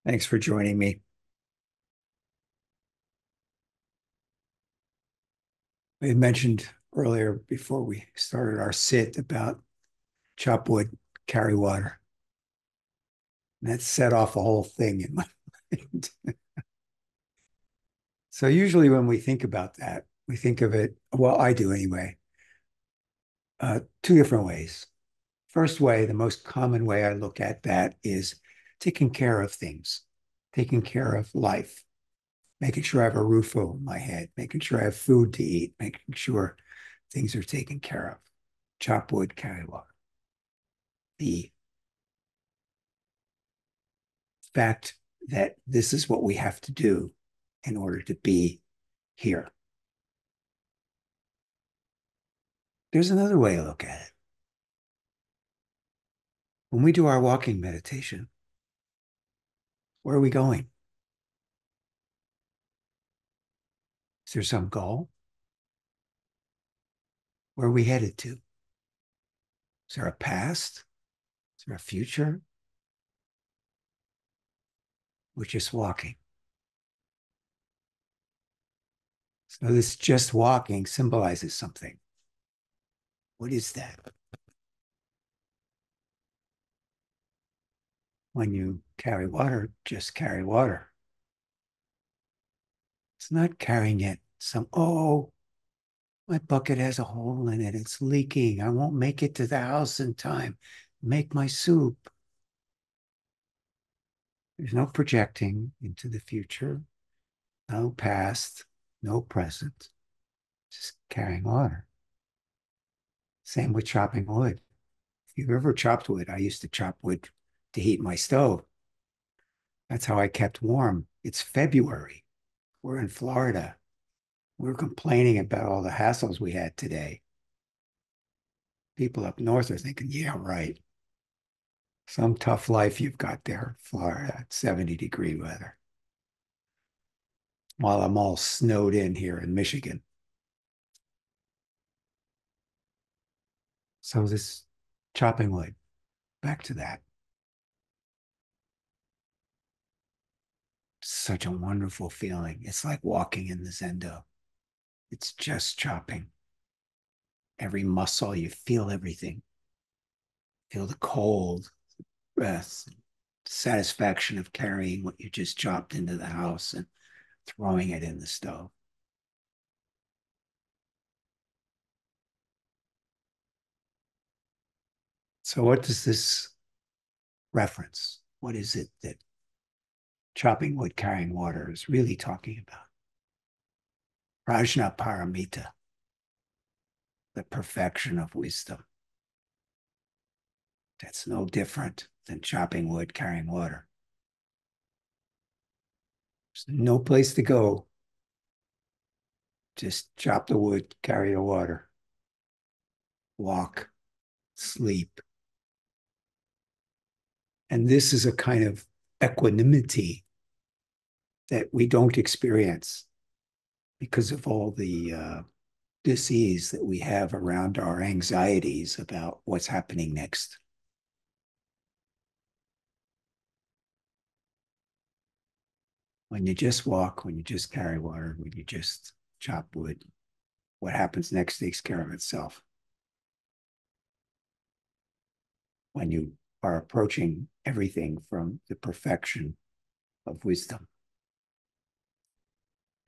Thanks for joining me. We had mentioned earlier before we started our sit about chop wood, carry water. And that set off a whole thing in my mind. So usually when we think about that, we think of it, well, I do anyway, two different ways. First way, the most common way I look at that is taking care of things, taking care of life, making sure I have a roof over my head, making sure I have food to eat, making sure things are taken care of. Chop wood, carry water. The fact that this is what we have to do in order to be here. There's another way to look at it. When we do our walking meditation, where are we going? Is there some goal? Where are we headed to? Is there a past? Is there a future? We're just walking. So this just walking symbolizes something. What is that? When you carry water, just carry water. It's not carrying it oh, my bucket has a hole in it. It's leaking. I won't make it to the house in time. Make my soup. There's no projecting into the future, no past, no present, just carrying water. Same with chopping wood. If you've ever chopped wood, I used to chop wood to heat my stove. That's how I kept warm. It's February. We're in Florida. We're complaining about all the hassles we had today. People up north are thinking, yeah, right. Some tough life you've got there, Florida, 70-degree weather. While I'm all snowed in here in Michigan. So this chopping wood, back to that. Such a wonderful feeling. It's like walking in the Zendo. It's just chopping. Every muscle, you feel everything. Feel the cold breath, satisfaction of carrying what you just chopped into the house and throwing it in the stove. So what does this reference? What is it that chopping wood, carrying water is really talking about? Prajna Paramita, the perfection of wisdom. That's no different than chopping wood, carrying water. There's no place to go. Just chop the wood, carry the water, walk, sleep. And this is a kind of equanimity that we don't experience because of all the disease that we have around our anxieties about what's happening next. When you just walk, when you just carry water, when you just chop wood, what happens next takes care of itself. When you are approaching everything from the perfection of wisdom,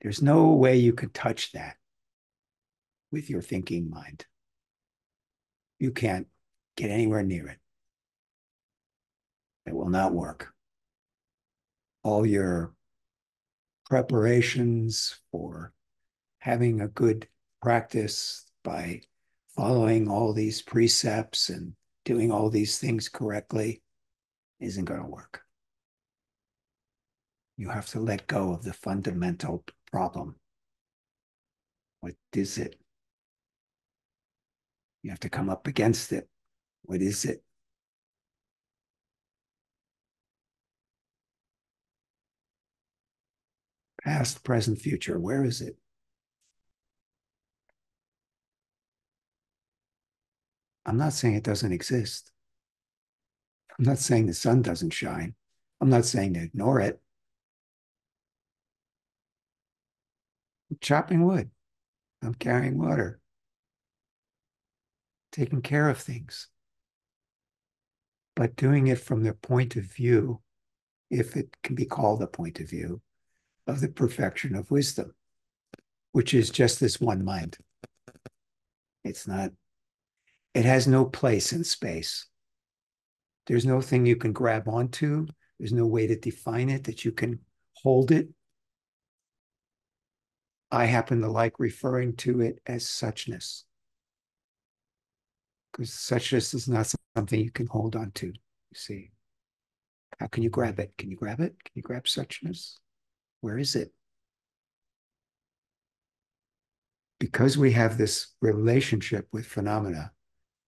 there's no way you could touch that with your thinking mind. You can't get anywhere near it. It will not work. All your preparations for having a good practice by following all these precepts and doing all these things correctly isn't going to work. You have to let go of the fundamental problem. What is it? You have to come up against it. What is it? Past, present, future. Where is it? I'm not saying it doesn't exist. I'm not saying the sun doesn't shine. I'm not saying to ignore it. I'm chopping wood. I'm carrying water, taking care of things, but doing it from the point of view, if it can be called a point of view, of the perfection of wisdom, which is just this one mind. It's not, it has no place in space. There's no thing you can grab onto. There's no way to define it that you can hold it. I happen to like referring to it as suchness, because suchness is not something you can hold on to. You see, how can you grab it? Can you grab it? Can you grab suchness? Where is it? Because we have this relationship with phenomena,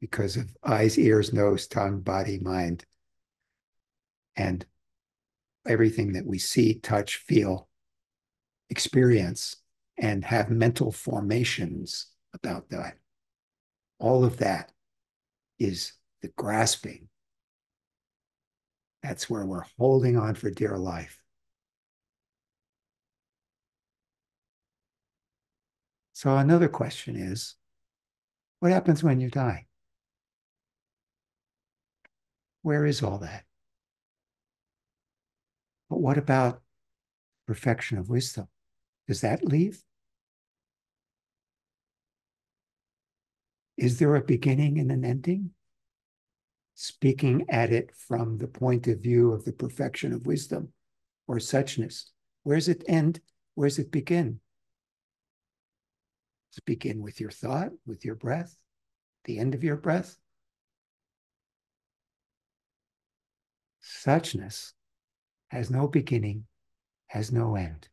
because of eyes, ears, nose, tongue, body, mind, and everything that we see, touch, feel, experience, and have mental formations about that. All of that is the grasping. That's where we're holding on for dear life. So another question is, what happens when you die? Where is all that? But what about perfection of wisdom? Does that leave? Is there a beginning and an ending? Speaking at it from the point of view of the perfection of wisdom or suchness. Where's it end? Where's it begin? Does it begin with your thought, with your breath, the end of your breath? Suchness has no beginning, has no end.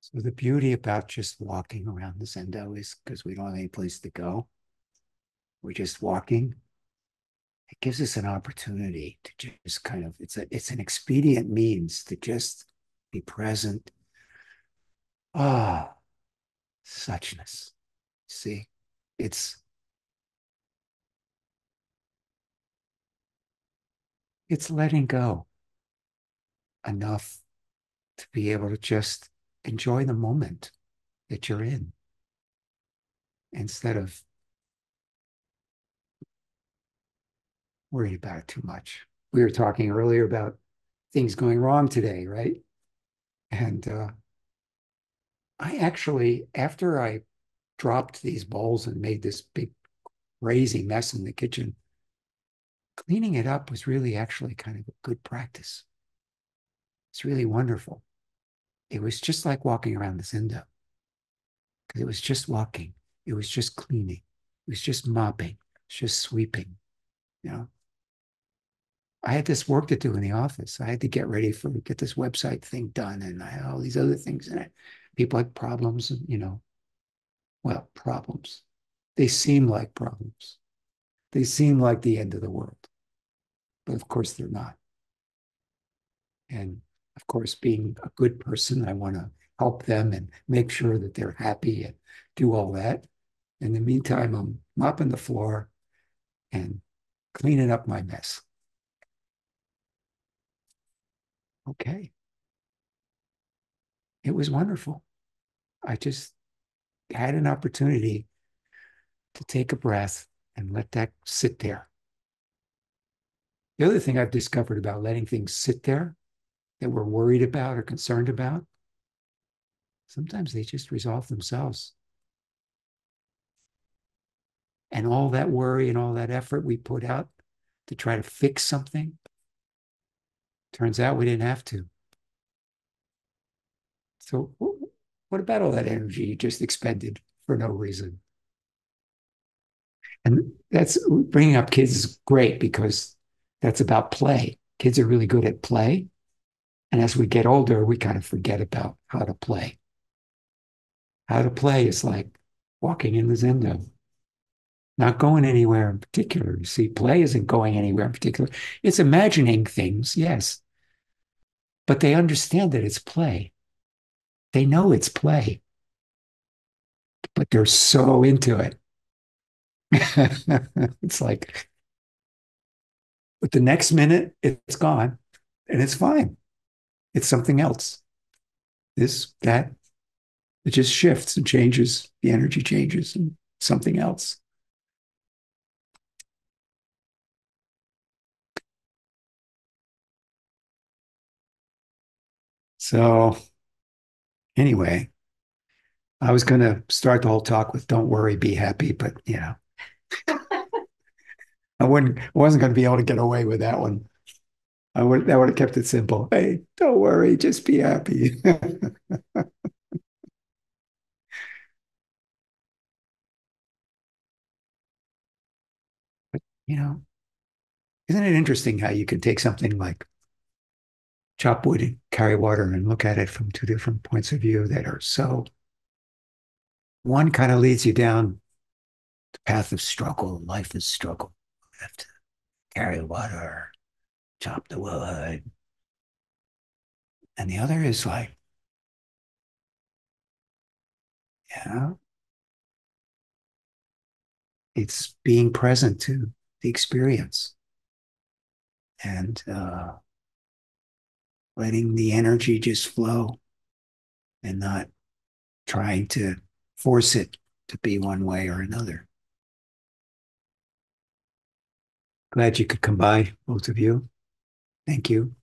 So the beauty about just walking around the Zendo is because we don't have any place to go. We're just walking. It gives us an opportunity to just kind of, it's an expedient means to just be present. Ah, suchness. See, it's it's letting go enough to be able to just enjoy the moment that you're in instead of worried about it too much. We were talking earlier about things going wrong today, right? And I actually, after I dropped these bowls and made this big crazy mess in the kitchen, cleaning it up was really actually kind of a good practice. It's really wonderful. It was just like walking around the Zinda because it was just walking. It was just cleaning. It was just mopping. It's just sweeping. You know, I had this work to do in the office. I had to get ready for get this website thing done, and I had all these other things in it. People had problems, and well, problems. They seem like problems. They seem like the end of the world, but of course they're not. And of course, being a good person, I want to help them and make sure that they're happy and do all that. In the meantime, I'm mopping the floor and cleaning up my mess. Okay. It was wonderful. I just had an opportunity to take a breath and let that sit there. The other thing I've discovered about letting things sit there that we're worried about or concerned about, sometimes they just resolve themselves. And all that worry and all that effort we put out to try to fix something, turns out we didn't have to. So, what about all that energy you just expended for no reason? And that's bringing up kids is great because that's about play. Kids are really good at play. And as we get older, we kind of forget about how to play. How to play is like walking in the Zendo, not going anywhere in particular. You see, play isn't going anywhere in particular. It's imagining things, yes, but they understand that it's play. They know it's play, but they're so into it. It's like, but the next minute it's gone and it's fine. It's something else. This, that, it just shifts and changes. The energy changes and something else. So, anyway, I was going to start the whole talk with "Don't worry, be happy," but I wasn't going to be able to get away with that one. That would have kept it simple. Hey, don't worry, just be happy. you know, isn't it interesting how you can take something like chop wood and carry water and look at it from two different points of view that are so one kind of leads you down the path of struggle. Life is struggle. You have to carry water, chop the wood. And the other is like, yeah, it's being present to the experience and letting the energy just flow and not trying to force it to be one way or another. Glad you could come by, both of you. Thank you.